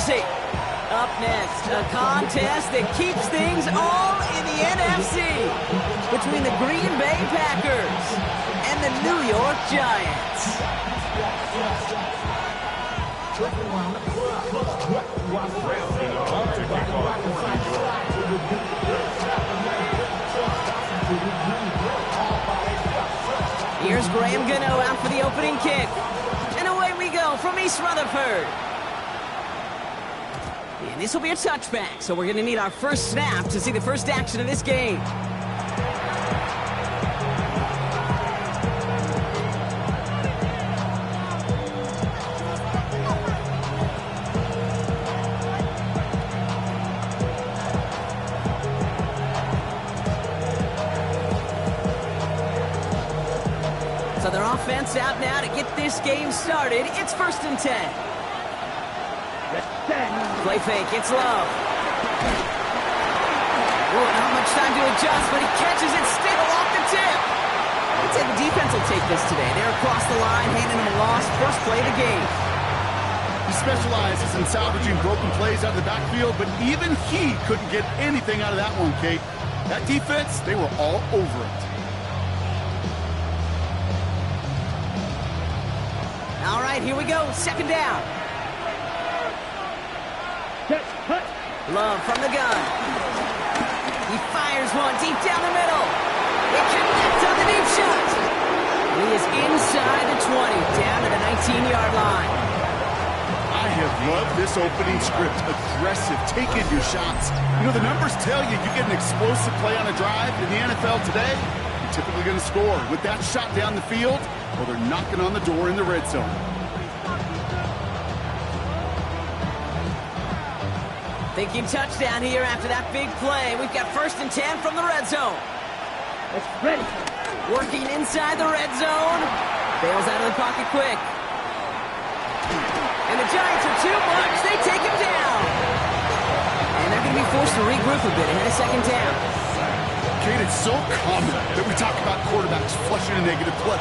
mercy. Up next, a contest that keeps things all in the NFC between the Green Bay Packers and the New York Giants. Here's Graham Gano out for the opening kick. And away we go from East Rutherford. And this will be a touchback, so we're going to need our first snap to see the first action of this game. So their offense out now to get this game started. It's 1st and 10. Play fake, it's Love. Ooh, not much time to adjust, but he catches it still off the tip. I'd say the defense will take this today. They're across the line, handing him a loss. First play of the game. He specializes in salvaging broken plays out of the backfield, but even he couldn't get anything out of that one, Kate. That defense, they were all over it. All right, here we go. 2nd down. Love from the gun. He fires one deep down the middle. It connects on the deep shot. He is inside the 20, down to the 19-yard line. I have loved this opening script. Aggressive, taking your shots. You know, the numbers tell you you get an explosive play on a drive in the NFL today, you're typically going to score. With that shot down the field, well, they're knocking on the door in the red zone. Thinking touchdown here after that big play. We've got 1st and 10 from the red zone. It's ready. Working inside the red zone. Bails out of the pocket quick. And the Giants are too much. They take him down. And they're going to be forced to regroup a bit ahead of 2nd down. Kate, it's so common that we talk about quarterbacks flushing a negative play,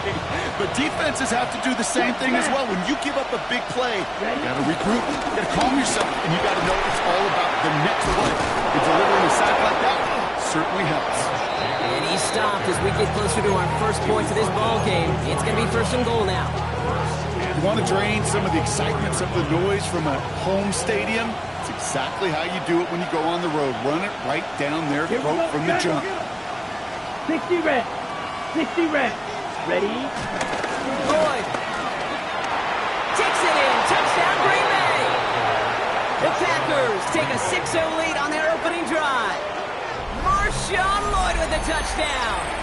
but defenses have to do the same thing as well. When you give up a big play, you got to regroup, you got to calm yourself, and you got to know it's all about the next play. And delivering a sack like that certainly helps. And he stopped as we get closer to our first points of this ball game. It's going to be 1st and goal now. You want to drain some of the excitement, some of the noise from a home stadium? It's exactly how you do it when you go on the road. Run it right down their throat from the jump. 60 reps. 60 reps. Ready? Boyd takes it in. Touchdown, Green Bay. The Packers take a 6-0 lead on their opening drive. Marshawn Lloyd with the touchdown.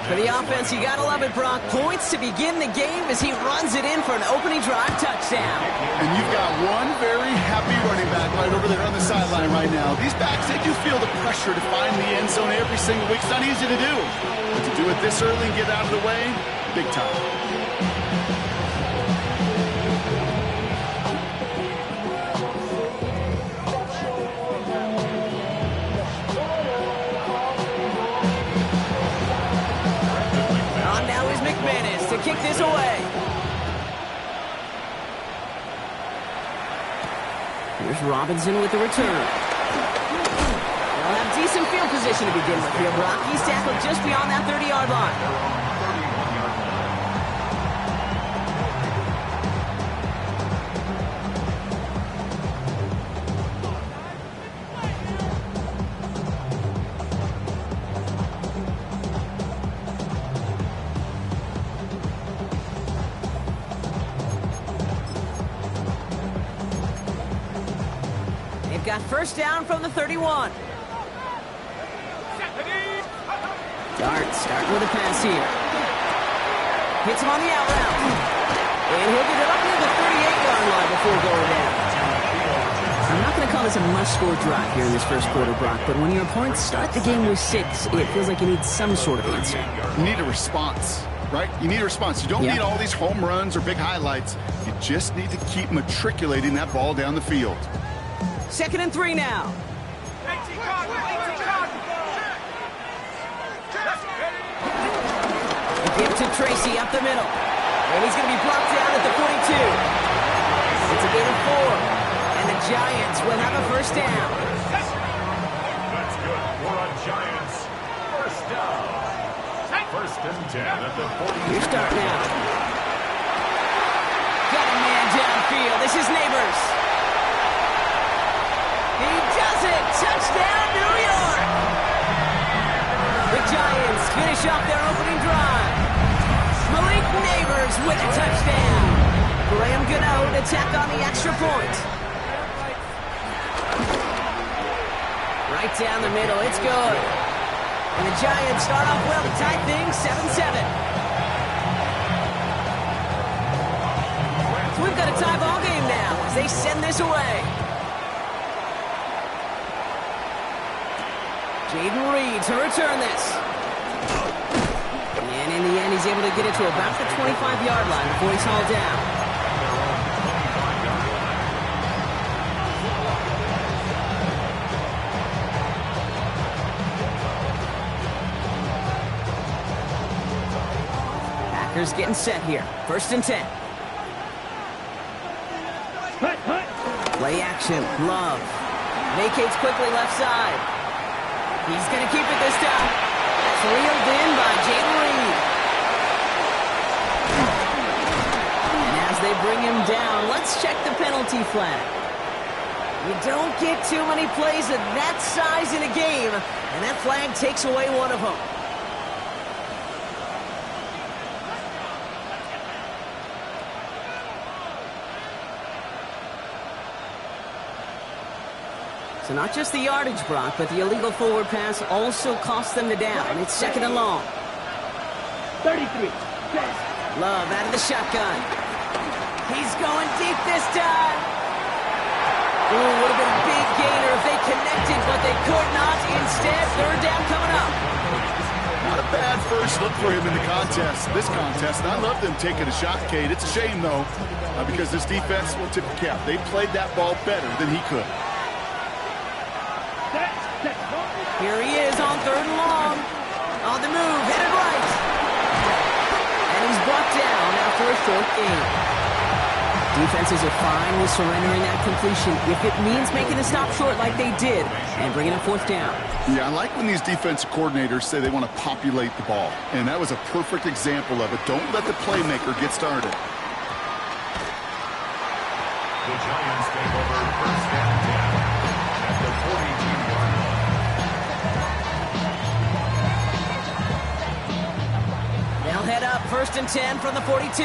For the offense, you gotta love it, Brock. Points to begin the game as he runs it in for an opening drive touchdown. And you've got one very happy running back right over there on the sideline right now. These backs, they do feel the pressure to find the end zone every single week. It's not easy to do. But to do it this early and get out of the way, big time. To kick this away. Here's Robinson with the return. They'll have decent field position to begin with here, Brock. He's tackled just beyond that 30-yard line. Got 1st down from the 31. Dart starting with a pass here. Hits him on the out route. And he'll get it up near the 38-yard line before going down. I'm not going to call this a must-score drive here in this first quarter, Brock, but when your opponents start the game with 6, it feels like you need some sort of answer. You need a response, right? You need a response. You don't need all these home runs or big highlights. You just need to keep matriculating that ball down the field. 2nd and 3 now. Give to Tracy up the middle. And he's going to be blocked down at the 42. It's a will have a first down. That's good for a Giants first down. First and 10 at the 40. Your start now. Got a man downfield. This is Neighbors. He does it. Touchdown, New York. The Giants finish off their opening drive. Malik Neighbors with a touchdown. Graham Gano to tack on the extra point. Right down the middle. It's good. And the Giants start off well to tie things 7-7. So we've got a tie ball game now as they send this away. Jaden Reed to return this. And in the end, he's able to get it to about the 25-yard line before he's hauled down. Packers getting set here. First and 10. Play action. Love. Vacates quickly left side. He's going to keep it this time. That's reeled in by Jaden Reed. And as they bring him down, let's check the penalty flag. You don't get too many plays of that size in a game, and that flag takes away one of them. So not just the yardage, Brock, but the illegal forward pass also cost them the down. It's second and long. 33. Love out of the shotgun. He's going deep this time. Ooh, would have been a big gainer if they connected, but they could not. Instead, third down coming up. Not a bad first look for him in the contest, this contest. And I love them taking a shot, Cade. It's a shame, though, because this defense will tip the cap. They played that ball better than he could. Here he is on third and long. On the move, headed right. And he's brought down after a short gain. Defenses are fine with surrendering that completion if it means making the stop short like they did and bringing up fourth down. Yeah, I like when these defensive coordinators say they want to populate the ball. And that was a perfect example of it. Don't let the playmaker get started. The Giants take over first and 10 at the 42-yard line. They'll head up first and 10 from the 42.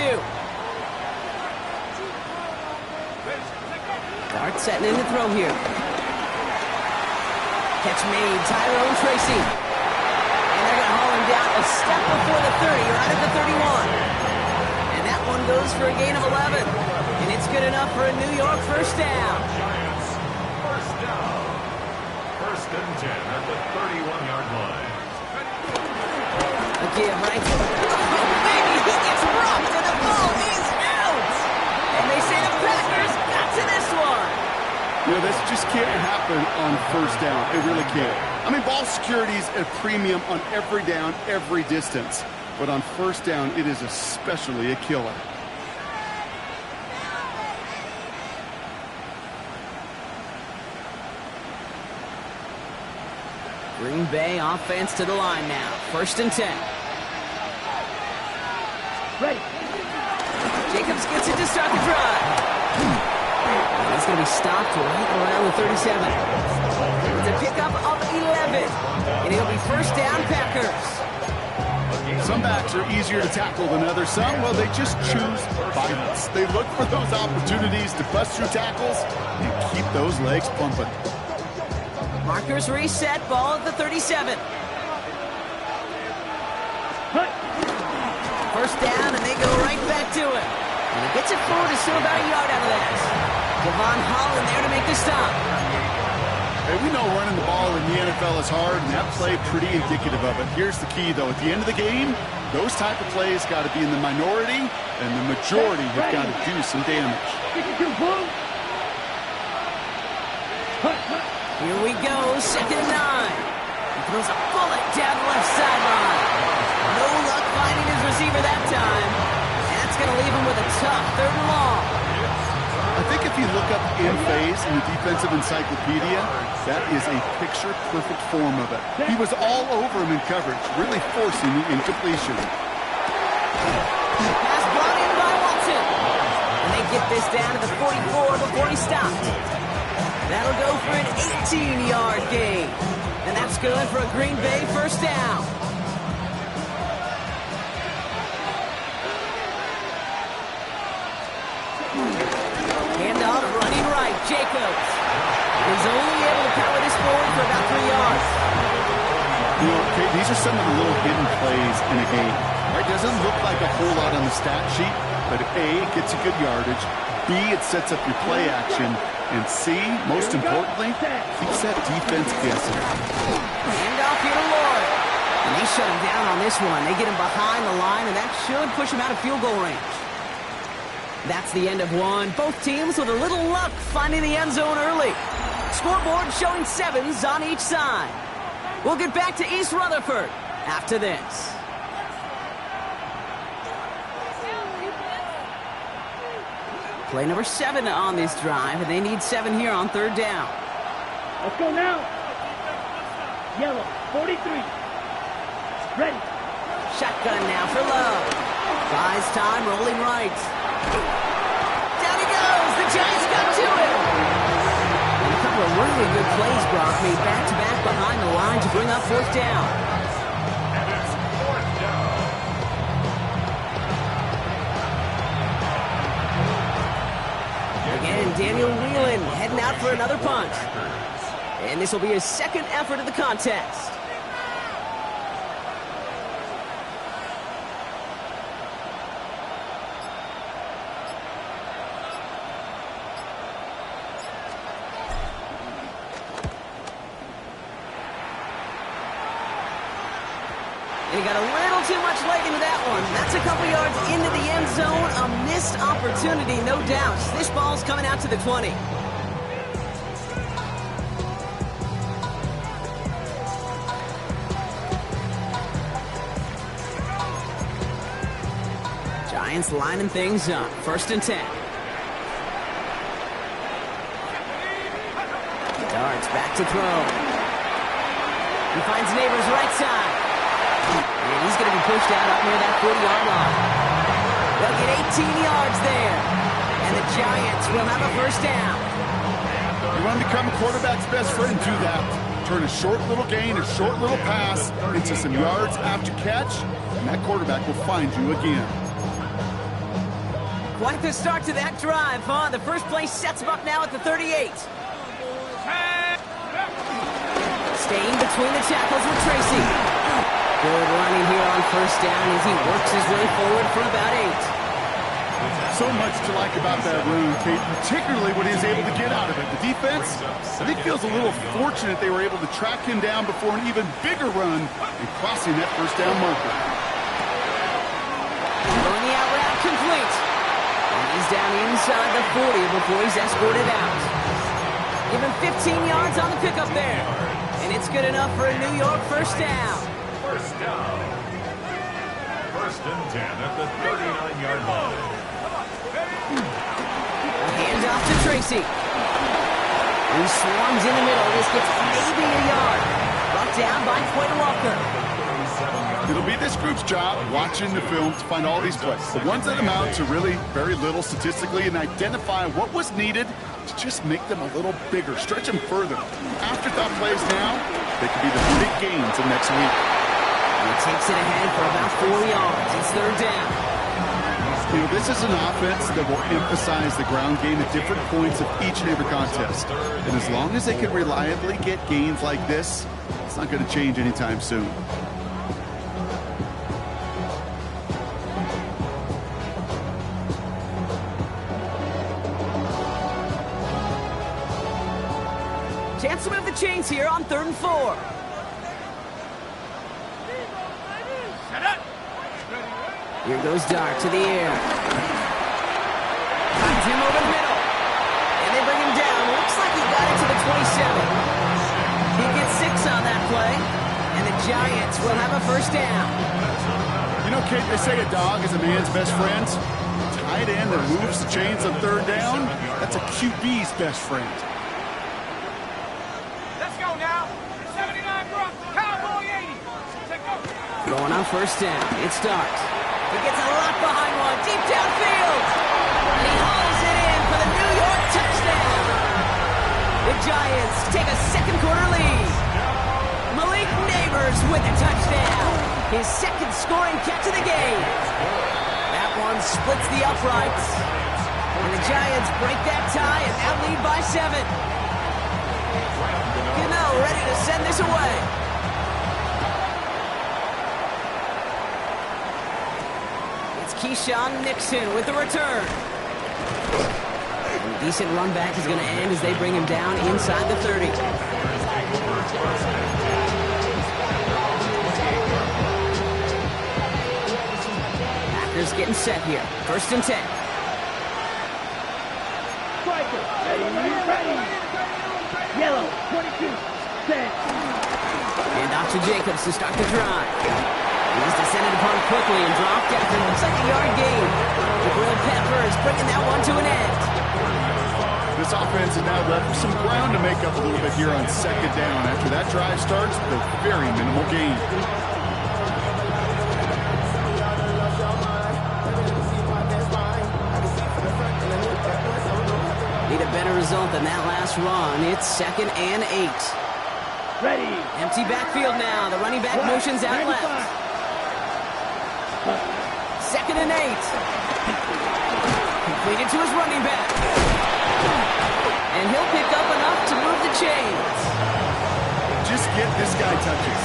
Dart setting in the throw here. Catch made, Tyrone Tracy. And they're going to haul him down a step before the 30, right at the 31. And that one goes for a gain of 11. And it's good enough for a New York first down. Giants first down. First and 10 at the 31-yard line. A give, right? Oh, baby, he gets rocked and the ball is out. And they say the Packers got to this one. You know, this just can't happen on first down. It really can't. I mean, ball security is a premium on every down, every distance. But on first down, it is especially a killer. Green Bay offense to the line now. First and 10. Ready. Jacobs gets it to start the drive. And he's going to be stopped right around the 37. It's a pickup of 11. And it'll be first down, Packers. Some backs are easier to tackle than others. Some, well, they just choose violence. They look for those opportunities to bust through tackles and keep those legs pumping. Markers reset, ball at the 37. First down, and they go right back to it. And he gets it forward, is still about a yard out of that. Devon Holland there to make the stop. Hey, we know running the ball in the NFL is hard, and that play pretty indicative of it. Here's the key, though. At the end of the game, those type of plays got to be in the minority, and the majority have got to do some damage. Here we go, second and 9. He throws a bullet down the left sideline. No luck finding his receiver that time. That's going to leave him with a tough third and long. I think if you look up end phase in the defensive encyclopedia, that is a picture-perfect form of it. He was all over him in coverage, really forcing the incompletion. Pass brought in by Watson. And they get this down to the 44 before he stopped. That'll go for an 18-yard gain. And that's good for a Green Bay first down. Handoff running right, Jacobs. He's only able to power this forward for about 3 yards. You know, Kate, these are some of the little hidden plays in a game. Right? Doesn't look like a whole lot on the stat sheet, but A, it gets you good yardage. B, it sets up your play action. And C, most importantly, keeps that defense guessing. Handoff here to Lloyd. And they shut him down on this one. They get him behind the line, and that should push him out of field goal range. That's the end of one. Both teams with a little luck finding the end zone early. Scoreboard showing 7s on each side. We'll get back to East Rutherford after this. Play number 7 on this drive, and they need 7 here on third down. Let's go now. Yellow, 43. Ready. Shotgun now for Love. Buys time, rolling right. Down he goes. The Giants got to him. And a couple of really good plays, Brock, made back-to-back behind the line to bring up fourth down. And it's fourth down. Again, Daniel Whelan heading out for another punt. And this will be his second effort of the contest. And he got a little too much leg into that one. That's a couple yards into the end zone. A missed opportunity, no doubt. This ball's coming out to the 20. Giants lining things up. First and 10. Darts back to throw. He finds Neighbors right side. And he's going to be pushed out up near that 40-yard line. They'll get 18 yards there. And the Giants will have a first down. You want to become a quarterback's best friend, do that. Turn a short little gain, a short little pass into some yards after catch, and that quarterback will find you again. Quite the start to that drive, huh? The first play sets him up now at the 38. Staying between the tackles with Tracy. Good running here on first down as he works his way forward for about 8. So much to like about that run, Kate, particularly what he is able to get out of it. The defense, I think, feels a little fortunate they were able to track him down before an even bigger run and crossing that first down marker. Throwing the out route complete. And he's down inside the 40 before he's escorted out. Give him 15 yards on the pickup there. And it's good enough for a New York first down. First down. First and 10 at the 39-yard line. A handoff to Tracy. He swarms in the middle. This gets maybe a yard. Brought down by Quay Walker. It'll be this group's job watching the film to find all these plays. The ones that amount to really very little statistically and identify what was needed to just make them a little bigger, stretch them further. Afterthought plays now, they could be the big gains of next week. He takes it ahead for about 4 yards. It's third down. You know, this is an offense that will emphasize the ground game at different points of each and every contest. And as long as they can reliably get gains like this, it's not going to change anytime soon. Chance to move the chains here on 3rd and 4. Here goes Dart to the air. Finds him over the middle. And they bring him down. Looks like he got it to the 27. He gets 6 on that play. And the Giants will have a first down. You know, Kate, they say a dog is a man's best friend. Tight end that moves the chains on 3rd down, That's a QB's best friend. Let's go now. 79 Brock, Cowboy 80. Take go. Going on first down. It starts. He gets a lot behind one. Deep downfield. And he hauls it in for the New York touchdown. The Giants take a second quarter lead. Malik Neighbors with a touchdown. His second scoring catch of the game. That one splits the uprights. And the Giants break that tie and now lead by 7. Gano ready to send this away. It's Keyshawn Nixon with the return. A decent run back is going to end as they bring him down inside the 30. Packers getting set here. First and 10. Striker, ready. Yellow, 22, set. And off to Jacobs to start the drive. He's descended upon quickly and dropped after it looks like a yard gain. Jabril Peppers bringing that one to an end. This offense is now left with some ground to make up a little bit here on second down. After that drive starts, the very minimal gain. Need a better result than that last run. It's 2nd and 8. Ready. Empty backfield now. The running back motions out left. 2nd and 8. Completed to his running back. And he'll pick up enough to move the chains. Just get this guy touches.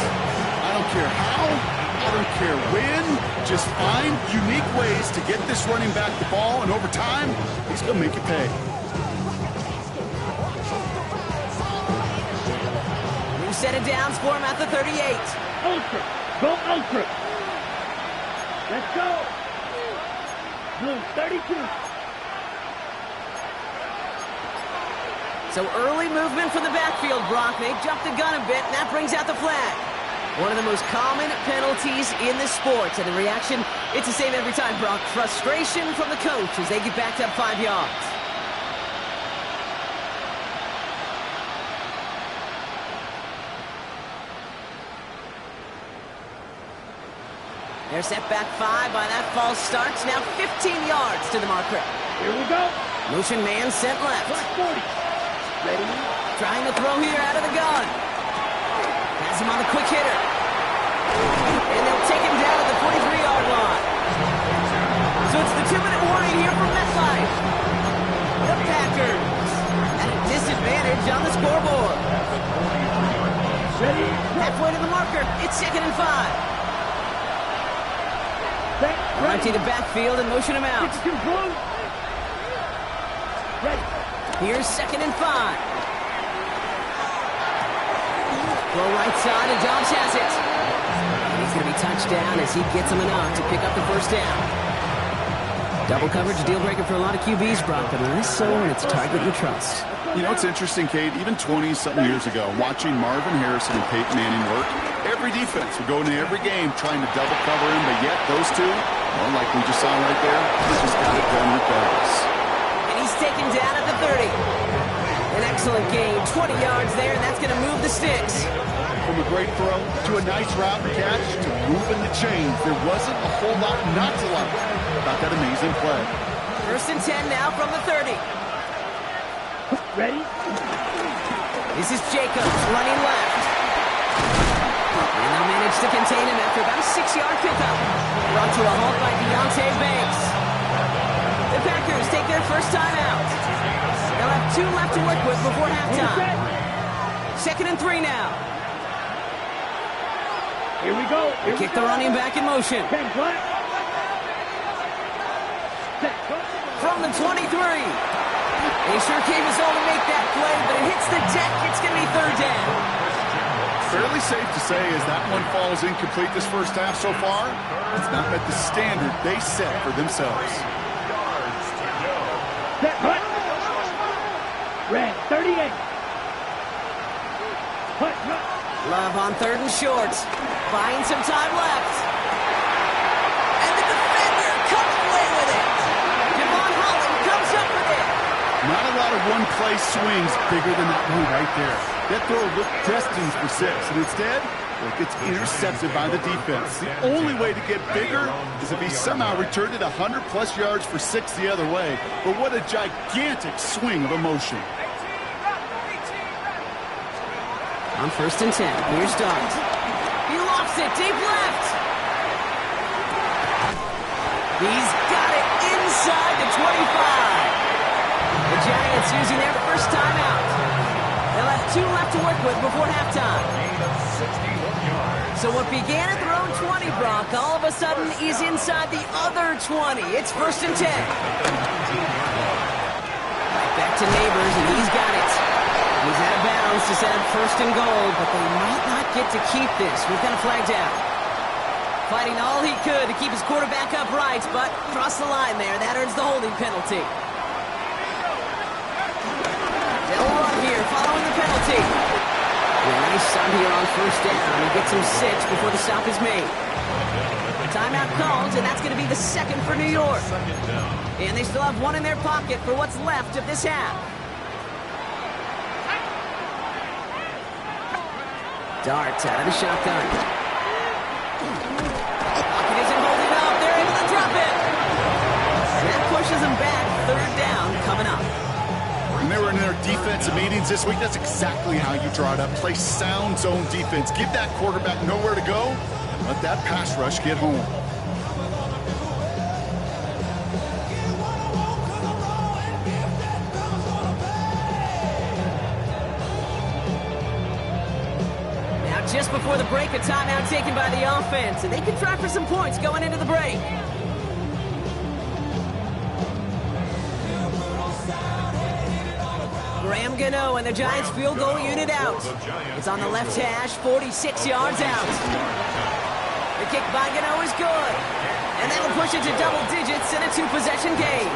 I don't care how, I don't care when. Just find unique ways to get this running back the ball, and over time, he's going to make it pay. New set of downs for him at the 38. Ultra. Go Ultra. Let's go. Blue, 32. So early movement from the backfield, Brock. They jumped the gun a bit, and that brings out the flag. One of the most common penalties in this sport. And the reaction, it's the same every time, Brock. Frustration from the coach as they get backed up 5 yards. They're set back 5 by that false starts. Now 15 yards to the marker. Here we go. Motion man sent left. Black 40. Ready. Trying to throw here out of the gun. Has him on the quick hitter. And they'll take him down at the 43-yard line. So it's the 2-minute warning here from MetLife. The Packers at a disadvantage on the scoreboard. Ready. Halfway to the marker. It's 2nd and 5. Set. Empty the backfield and motion him out. 62 blue. Ready. Here's 2nd and 5. Throw right side, and Dobbs has it. And he's going to be touched down as he gets him enough to pick up the first down. Double coverage, a deal breaker for a lot of QBs, Brock, but less so when it's a target you trust. You know, it's interesting, Kate, even 20-something years ago, watching Marvin Harrison and Peyton Manning work, every defense would go into every game trying to double cover him, but yet those two, well, like we just saw right there, they just got it done regardless. And he's taken down at the 30. An excellent gain, 20 yards there, and that's going to move the sticks. From a great throw to a nice route and catch to moving the chains, there wasn't a whole lot not to like about that amazing play. 1st and 10 now from the 30. Ready. This is Jacobs running left. And they'll manage to contain him after about a 6-yard pickup. Brought to a halt by Deontay Banks. The Packers take their first time out. They'll have 2 left to work with before halftime. 2nd and 3 now. Here we go. They kick the running back in motion. 10 black. Set. Go. From the 23. They sure came as all to make that play, but it hits the deck. It's going to be 3rd down. Fairly safe to say as that one falls incomplete this first half so far, it's not met the standard they set for themselves. Set. Hut. Red. 38. Hut. Hut. Love on 3rd and short. Buying some time left. And the defender comes away with it. Devon Holland comes up with it. Not Not a lot of one-play swings bigger than that one right there. That throw looked destined for 6, and instead, it gets intercepted by the defense. The only way to get bigger is if he somehow returned it 100-plus yards for 6 the other way. But what a gigantic swing of emotion. On 1st and 10, here's Dart. He lofts it deep left. He's got it inside the 25. The Giants using their first timeout. They'll have 2 left to work with before halftime. So what began at their own 20, Brock, all of a sudden is inside the other 20. It's 1st and 10. Right back to Neighbors, and he's got it. He's out of bounds to set up 1st and goal, but they might not get to keep this. We've got a flag down. Fighting all he could to keep his quarterback upright, but crossed the line there. That earns the holding penalty. They'll run here following the penalty. Nice stop here on 1st down. He gets him 6 before the stop is made. Timeout called, and that's going to be the 2nd for New York. And they still have 1 in their pocket for what's left of this half. Dart out of the shotgun. Pocket isn't holding up. They're able to drop it. And that pushes them back. 3rd down coming up. When they were in their defensive meetings this week, that's exactly how you draw it up. Play sound zone defense. Give that quarterback nowhere to go. And let that pass rush get home. Just before the break, a timeout taken by the offense, and they can try for some points going into the break. Graham Gano and the Giants field goal unit out. It's on the left hash, 46 yards out. The kick by Gano is good, and that'll push it to double digits in a 2-possession game.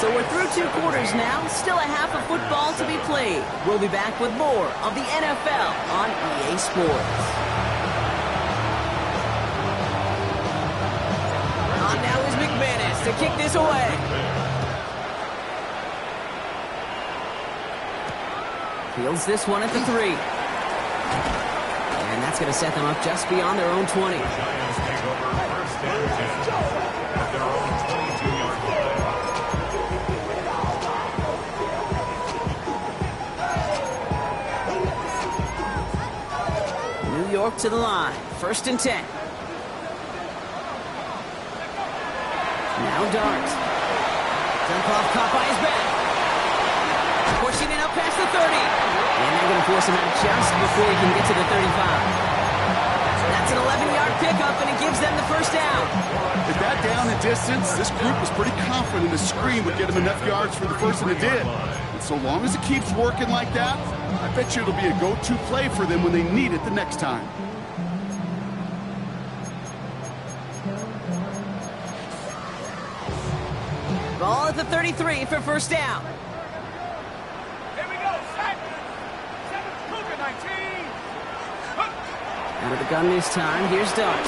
So we're through 2 quarters now, still a half of football to be played. We'll be back with more of the NFL on EA Sports. On now is McManus to kick this away. Fields this one at the 3. And that's going to set them up just beyond their own 20. Giants take over 1st and 10 at their own 22-yard line. New York to the line. 1st and 10. Now Dart. Dunkov caught by his back. Pushing it up past the 30. And they're going to force him out just before he can get to the 35. That's an 11-yard pickup, and it gives them the 1st down. With that down and distance, this group was pretty confident the screen would get him enough yards for the 1st, and it did. And so long as it keeps working like that, I bet you it'll be a go-to play for them when they need it the next time. Ball at the 33 for 1st down. Here we go. Set. 7 Cougar 19. Out of the gun this time. Here's Dart.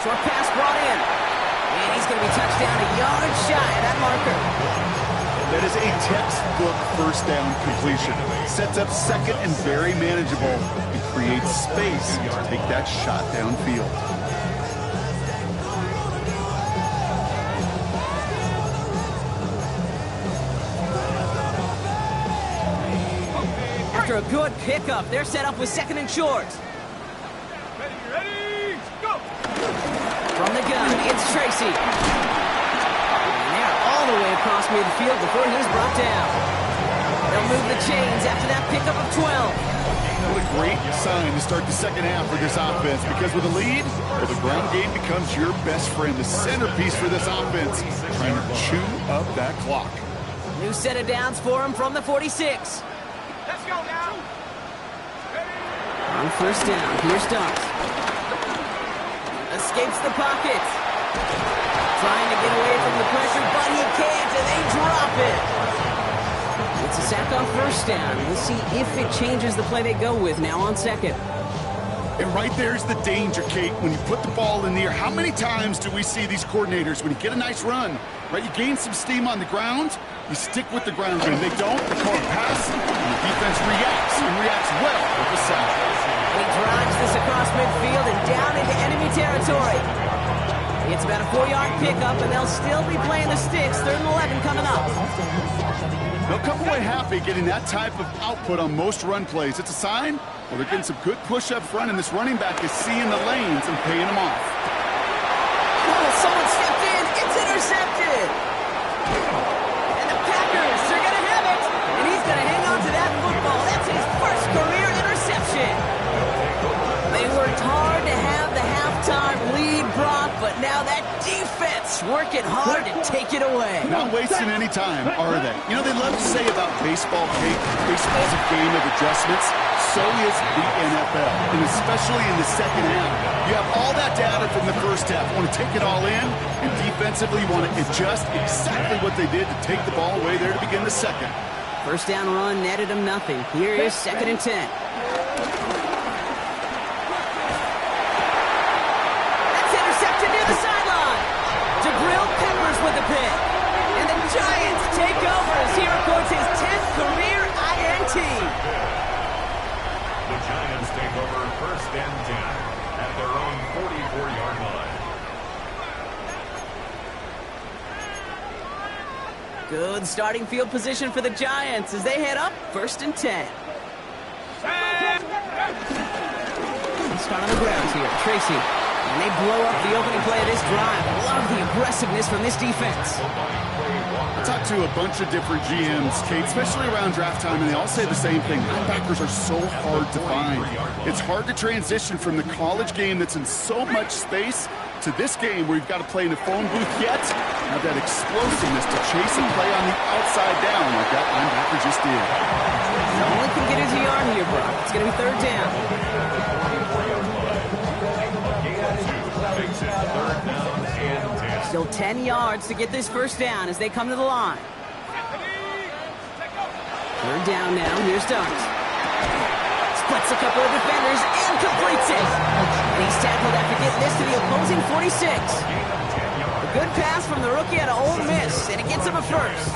Short pass brought in. And he's going to be touched down a yard shy of that marker. That is a textbook 1st down completion. Sets up 2nd and very manageable. It creates space to take that shot downfield. After a good pickup, they're set up with 2nd and short. Ready, go! From the gun, it's Tracy. And they're all the way across midfield before he's brought down. They'll move the chains after that pickup of 12. What a great sign to start the 2nd half for this offense, because with a lead, well, the ground game becomes your best friend, the centerpiece for this offense, trying to chew up that clock. New set of downs for him from the 46. Let's go now. On 1st down, here's Dart. Escapes the pocket. Trying to get away from the pressure, but he can't, and they drop it. It's a sack on 1st down. We'll see if it changes the play they go with now on 2nd. And right there's the danger, Kate. When you put the ball in the air, how many times do we see these coordinators, when you get a nice run, right? You gain some steam on the ground, you stick with the ground game. They don't, they call a pass, and the defense reacts, and reacts well with the sack. He drives this across midfield and down into enemy territory. It's about a 4-yard pickup, and they'll still be playing the sticks. 3rd and 11 coming up. They'll come away happy getting that type of output on most run plays. It's a sign, well, they're getting some good push up front, and this running back is seeing the lanes and paying them off. Oh, someone stepped in. It's intercepted. And the Packers are going to have it. And he's going to hang on to that football. That's his first career interception. They worked hard to have the halftime lead, Brock, but now that defense working hard to take it away. Not wasting any time, are they? You know, they love to say about baseball, Kate, baseball's a game of adjustments. So is the NFL, and especially in the second half. You have all that data from the first half. You want to take it all in, and defensively you want to adjust exactly what they did to take the ball away there to begin the second. First down run netted him nothing. Here is 2nd and 10. That's intercepted near the sideline. Jabril Peppers with the pick. And the Giants take over as he records his 10th career INT. The Giants take over 1st and 10 at their own 44-yard line. Good starting field position for the Giants as they head up 1st and 10. Start on the ground here. Tracy. And they blow up the opening play of this drive. Love the aggressiveness from this defense. I talked to a bunch of different GMs, Kate, especially around draft time, and they all say the same thing. Linebackers are so hard to find. It's hard to transition from the college game that's in so much space to this game where you've got to play in a phone booth yet. Have that explosiveness to chase and play on the outside down like that linebacker just did. Only can get his yard here, Brock. It's going to be 3rd down. Still 10 yards to get this 1st down as they come to the line. 3rd down now. Here's Starks. Splits a couple of defenders and completes it. And he's tackled after getting this to the opposing 46. A good pass from the rookie out of Ole Miss, and it gets him a 1st.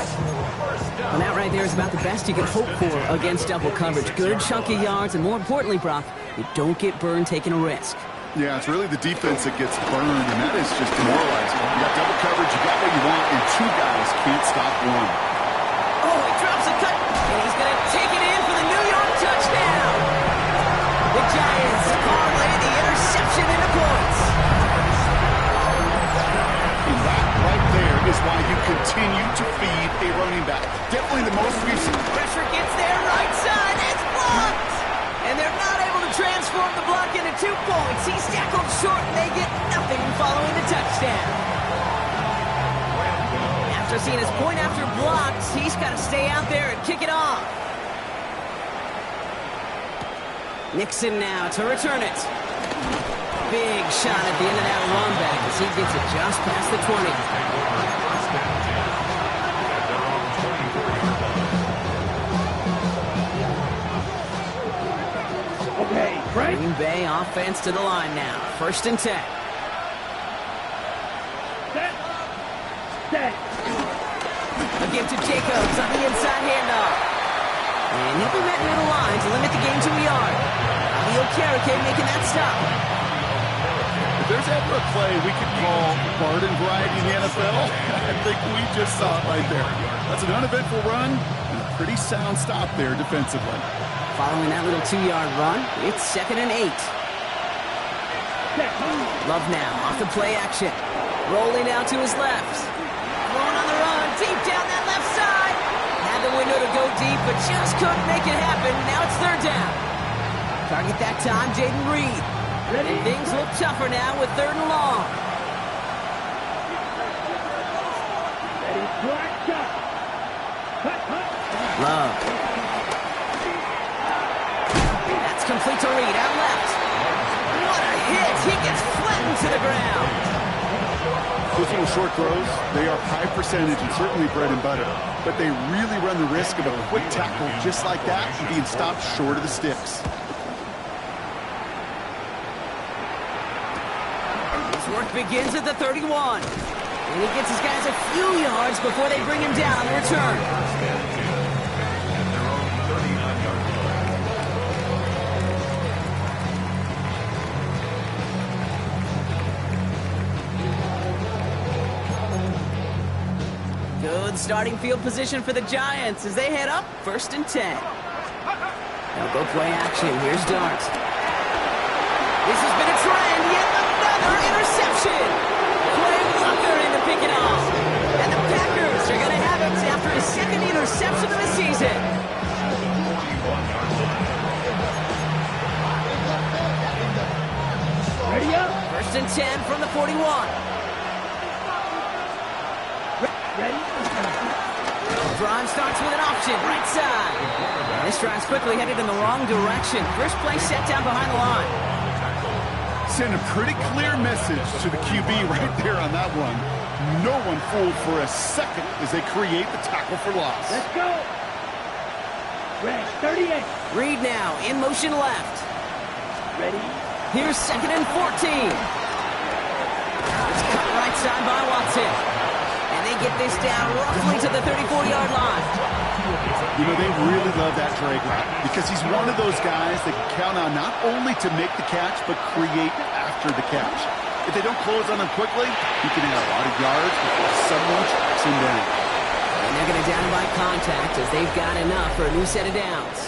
Well, that right there is about the best you can hope for against double coverage. Good chunky yards, and more importantly, Brock, you don't get burned taking a risk. Yeah, it's really the defense that gets burned, and that is just demoralizing. You got double coverage, you got what you want, and 2 guys can't stop one. Oh, he drops a cut, and he's going to take it in for the New York touchdown. The Giants parlay the interception into points. And that right there is why you continue to feed a running back. Definitely the most we've seen. Pressure gets there, right side, it's blocked. And they're not able to transform the block into 2 points. He's tackled short, and they get nothing following the touchdown. After seeing his point after blocks, he's got to stay out there and kick it off. Nixon now to return it. Big shot at the end of that run back as he gets it just past the 20. Okay, Frank. Green Bay offense to the line now. 1st and 10. Set. Set. A give to Jacobs on the inside handoff. And he'll be met near the line to limit the game to a yard. Javi Okereke making that stop. If there's ever a play we could call garden variety in the NFL, I think we just saw it right there. That's an uneventful run and a pretty sound stop there defensively. Following that little 2-yard run, it's 2nd and 8. Love now off the play action. Rolling out to his left. Going on the run, deep down that left side. Had the window to go deep, but just couldn't make it happen. Now it's 3rd down. Target that time, Jaden Reed. And things look tougher now with 3rd and long. Ready, black shot. Cut, cut. Love. That's complete to Reed, out left. What a hit! He gets flattened to the ground. Those little short throws, they are high percentage and certainly bread and butter, but they really run the risk of a quick tackle just like that and being stopped short of the sticks. His work begins at the 31. And he gets his guys a few yards before they bring him down on the return. At their own 39-yard line. Good starting field position for the Giants as they head up 1st and 10. Now go play action. Here's Dart. This has been a trend. Yet another interception. Quay Walker in to pick it off. And the Packers are going to have it after his second interception of the season. Ready up. 1st and 10 from the 41. Ready. Drive starts with an option, right side. This drive's quickly headed in the wrong direction. First play set down behind the line. Send a pretty clear message to the QB right there on that one. No one fooled for a second as they create the tackle for loss. Let's go. Ready. 38. Reed now, in motion left. Ready. Here's 2nd and 14. It's cut right side by Watson. And they get this down roughly to the 34-yard line. You know, they really love that drag route because he's one of those guys that can count on not only to make the catch, but create after the catch. If they don't close on him quickly, he can add a lot of yards before someone tracks him down. And they're going to down by contact as they've got enough for a new set of downs.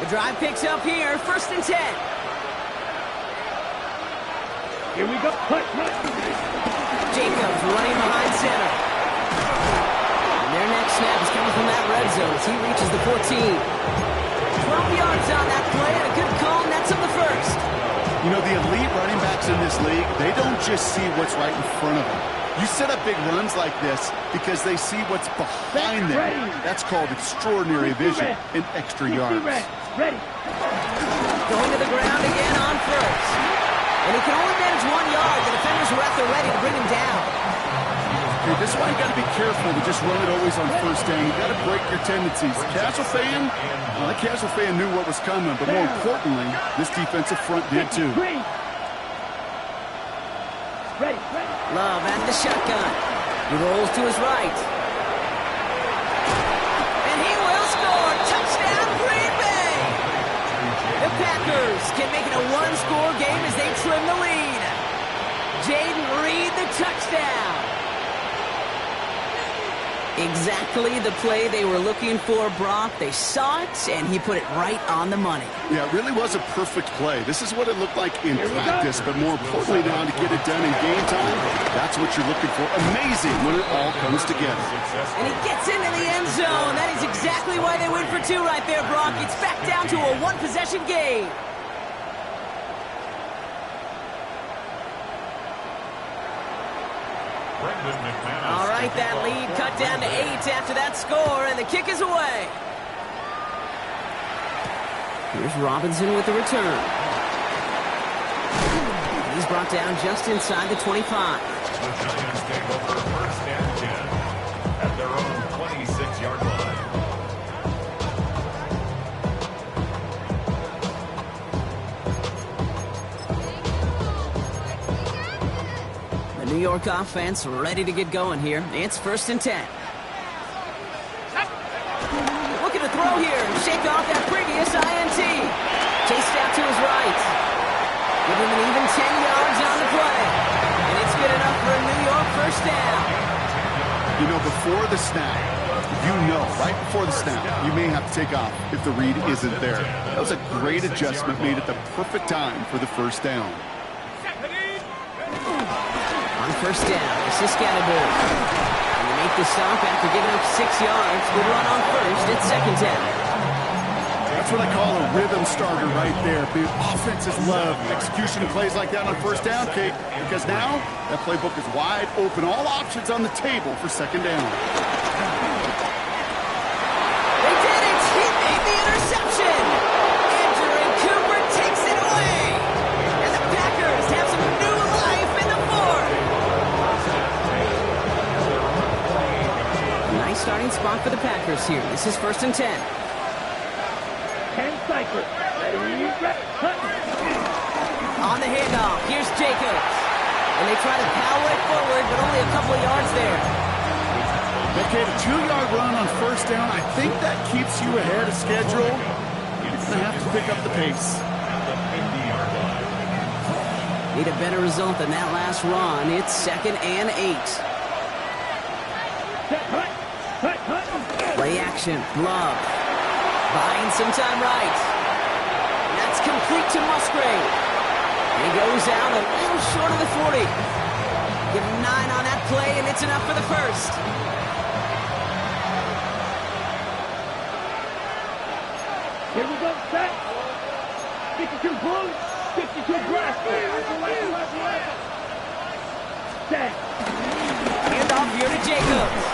The drive picks up here, 1st and 10. Here we go. Hut. Jacobs running behind center. And their next snap is coming from that red zone as he reaches the 14. 12 yards on that play and a good call, and that's on the 1st. You know, the elite running backs in this league, they don't just see what's right in front of them. You set up big runs like this because they see what's behind them. That's called extraordinary vision and extra yards. Ready. Going to the ground again on 1st. And he can only manage 1 yard. The defenders were at the ready to bring him down. Okay, this is why you got to be careful to just run it always on 1st down. You got to break your tendencies. Casual fan, well, the casual fan knew what was coming, but more importantly, this defensive front did too. Ready. Love at the shotgun. He rolls to his right. And he will score. Touchdown, Green Bay. The Packers can make it a one-score game as they trim the lead. Jaden Reed, the touchdown. Exactly the play they were looking for, Brock. They saw it, and he put it right on the money. Yeah, it really was a perfect play. This is what it looked like in practice, but more importantly now to get it done in game time, that's what you're looking for. Amazing when it all comes together. And he gets into the end zone. That is exactly why they win for 2 right there, Brock. It's back down to a one-possession game. All right, that lead cut down to 8 after that score, and the kick is away. Here's Robinson with the return. He's brought down just inside the 25. The Giants take over 1st and 10 at their own 26-yard line. New York offense ready to get going here. It's 1st and 10. Looking to throw here and shake off that previous INT. Chased out to his right. Give him an even 10 yards on the play. And it's good enough for a New York 1st down. You know, before the snap, right before the snap, you may have to take off if the read isn't there. That was a great adjustment made at the perfect time for the 1st down. On 1st down, this is Scatterbury. And they make the stop after giving up 6 yards. Good run on 1st. It's 2nd down. That's what I call a rhythm starter right there. The offenses love execution plays like that on 1st down, Kate, because now that playbook is wide open. All options on the table for 2nd down. They did it! He made the interception! Andrew Cooper takes it away! And the Packers have some new life in the 4th! Nice starting spot for the Packers here. This is 1st and 10. 10 Cypress. Ready, cut. On the handoff, here's Jacobs. And they try to power it forward, but only a couple of yards there. Okay, the 2-yard run on first down, I think that keeps you ahead of schedule. You're going to have to pick up the pace. Need a better result than that last run. It's 2nd and 8. Play action, Love. Buying some time right. That's complete to Musgrave. He goes out a little short of the 40. Give him 9 on that play, and it's enough for the first. Here we go, set. 52 blue, 52 grass. Set. Handoff here to Jacobs.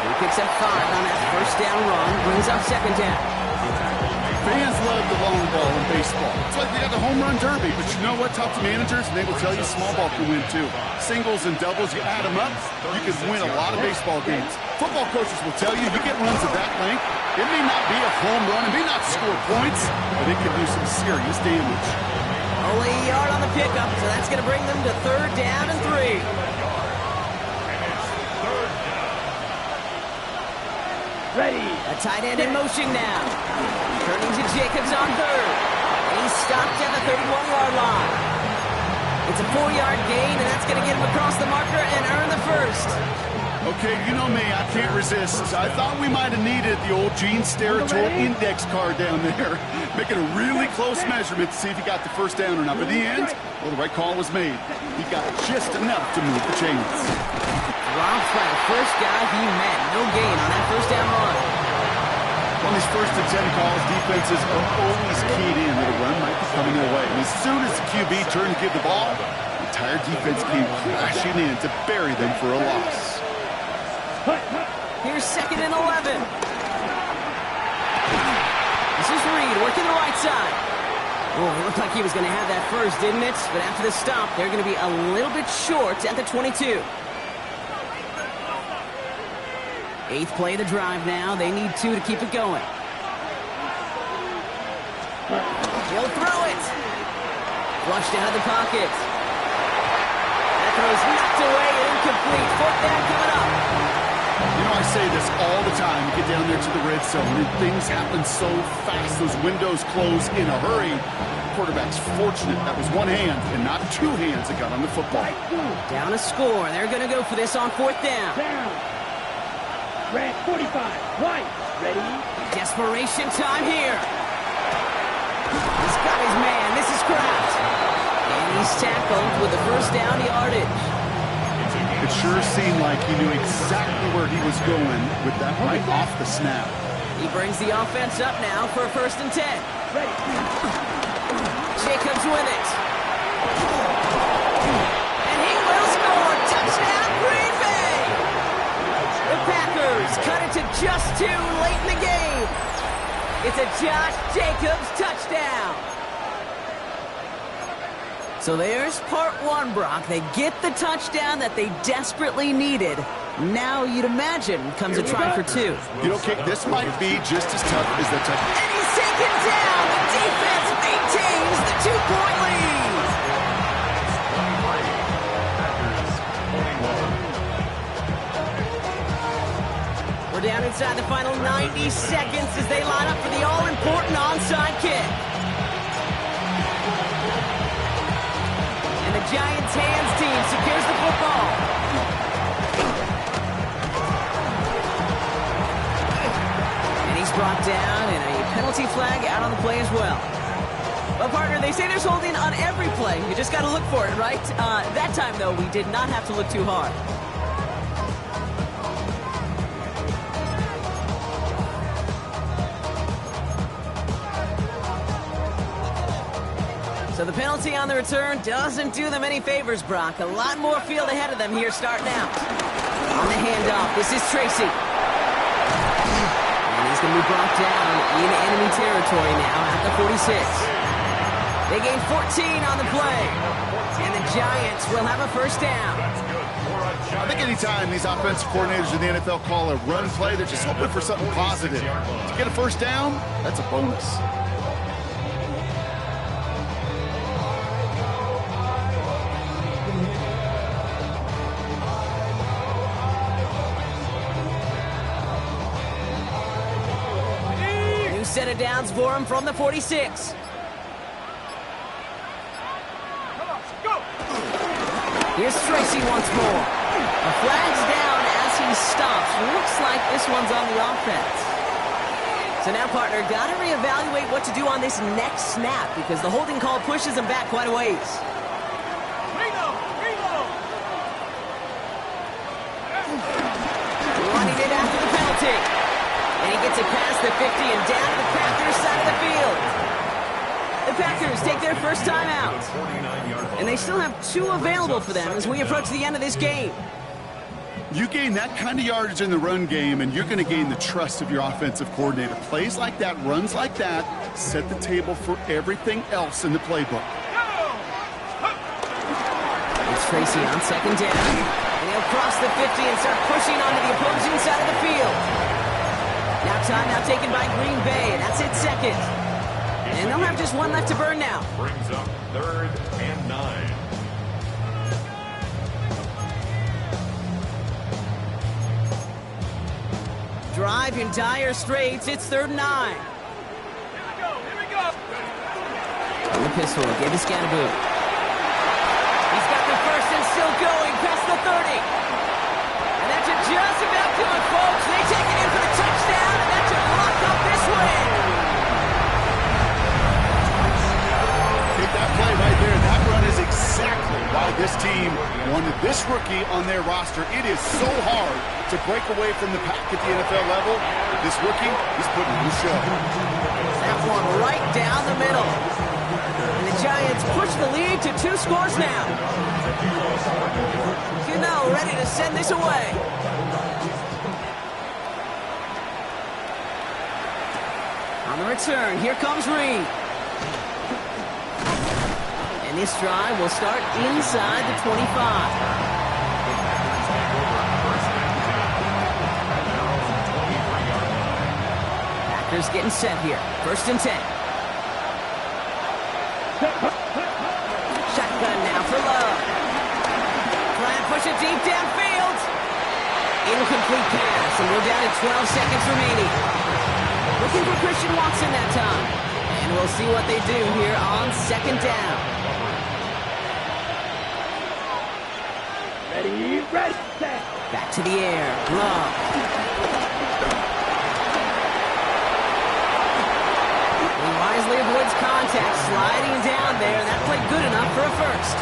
He picks up 5 on that first down run, brings up 2nd down. Fans love the long ball in baseball. It's like they got the home run derby, but you know what? Talk to managers, and they will tell you small ball can win too. Singles and doubles, you add them up, you can win a lot of baseball games. Football coaches will tell you, you get runs of that length, it may not be a home run, it may not score points, but it can do some serious damage. Only a yard on the pickup, so that's going to bring them to 3rd down and 3. Ready. A tight end in motion now. Turning to Jacobs on 3rd. And he's stopped at the 31-yard line. It's a 4-yard gain, and that's going to get him across the marker and earn the first. Okay, you know me, I can't resist. I thought we might have needed the old Gene Steratore index card down there. Making a really close measurement to see if he got the first down or not. But in the end, well, the right call was made. He got just enough to move the chains. Dropped by the first guy he met. No gain on that first down run. On these 1st and 10 calls, defenses are always keyed in that a run might be coming their way. And as soon as the QB turned to give the ball, the entire defense came crashing in to bury them for a loss. Here's 2nd and 11. This is Reed working the right side. Oh, it looked like he was going to have that first, didn't it? But after the stop, they're going to be a little bit short at the 22. 8th play of the drive now. They need 2 to keep it going. He'll throw it. Flushed out of the pocket. That throw's knocked away and incomplete. 4th down coming up. You know, I say this all the time. You get down there to the red zone, and things happen so fast. Those windows close in a hurry. The quarterback's fortunate. That was one hand and not 2 hands that got on the football. Down a score. They're going to go for this on 4th down. Down. Red 45. White. Ready. Desperation time here. He's got his man. This is Kraft. And he's tackled with the first down yardage. It sure seemed like he knew exactly where he was going with that right off the snap. He brings the offense up now for a 1st and 10. Ready. Jacobs with it. And he will score. Touchdown, Green Bay. The Packers cut it to just 2 late in the game. It's a Josh Jacobs touchdown. So there's part 1, Brock. They get the touchdown that they desperately needed. Now you'd imagine comes a try for 2. You know, Kate, this might be just as tough as the touchdown. And he's taken down. The defense maintains the 2-point lead. We're down inside the final 90 seconds as they line up for the all-important onside kick. And the Giants hands team secures the football. And he's brought down, and a penalty flag out on the play as well. Well, partner, they say there's holding on every play. You just got to look for it, right? That time, though, we did not have to look too hard. So the penalty on the return doesn't do them any favors, Brock. A lot more field ahead of them here starting out. On the handoff, this is Tracy. And he's going to be brought down in enemy territory now at the 46. They gain 14 on the play. And the Giants will have a first down. I think anytime these offensive coordinators in the NFL call a run play, they're just hoping for something positive. To get a first down, that's a bonus. set of downs for him from the 46. Here's Tracy once more. A flag's down as he stops. Looks like this one's on the offense. So now, partner, got to reevaluate what to do on this next snap because the holding call pushes him back quite a ways. Running it after the penalty. And he gets it past the 50 and down to the Packers side of the field. The Packers take their first time out. And they still have 2 available for them as we approach the end of this game. You gain that kind of yardage in the run game, and you're going to gain the trust of your offensive coordinator. Plays like that, runs like that, set the table for everything else in the playbook. It's Tracy on second down. And he'll cross the 50 and start pushing onto the opposing side of the field. Now timeout taken by Green Bay, and that's it second. And they'll have just one left to burn now. Brings up 3rd and 9. Drive in dire straits. It's 3rd and 9. Here we go. On the pistol, gave us Scatterboo. He's got the first and still going past the 30. And that should just about do it, folks. They take it in for the touchdown, and that should lock up this win. Take that play right there. That run is exactly why this team wanted this rookie on their roster. It is so hard to break away from the pack at the NFL level. But this rookie is putting on the show. That one right down the middle. And the Giants push the lead to 2 scores now. Cano ready to send this away. On the return, here comes Reed. And this drive will start inside the 25. Packers getting set here. 1st and 10. Shotgun now for Love. Try and push it deep downfield. Incomplete pass, and we're down to 12 seconds remaining. Looking for Christian Watson that time. And we'll see what they do here on 2nd down. Ready, set. Back to the air. Love. He wisely avoids contact, sliding down there, and that played good enough for a first.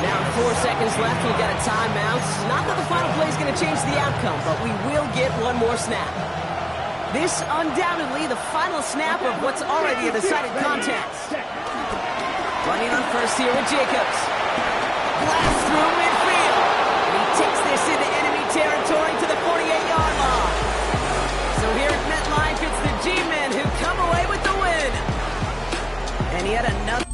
Now 4 seconds left, we've got a timeout. Not that the final play is going to change the outcome, but we will get one more snap. This undoubtedly the final snap of what's already a decided contest. Running on first here with Jacobs. Blast through midfield. And he takes this into enemy territory to the 48-yard line. So here at MetLife, it's the G-Men who come away with the win. And yet another...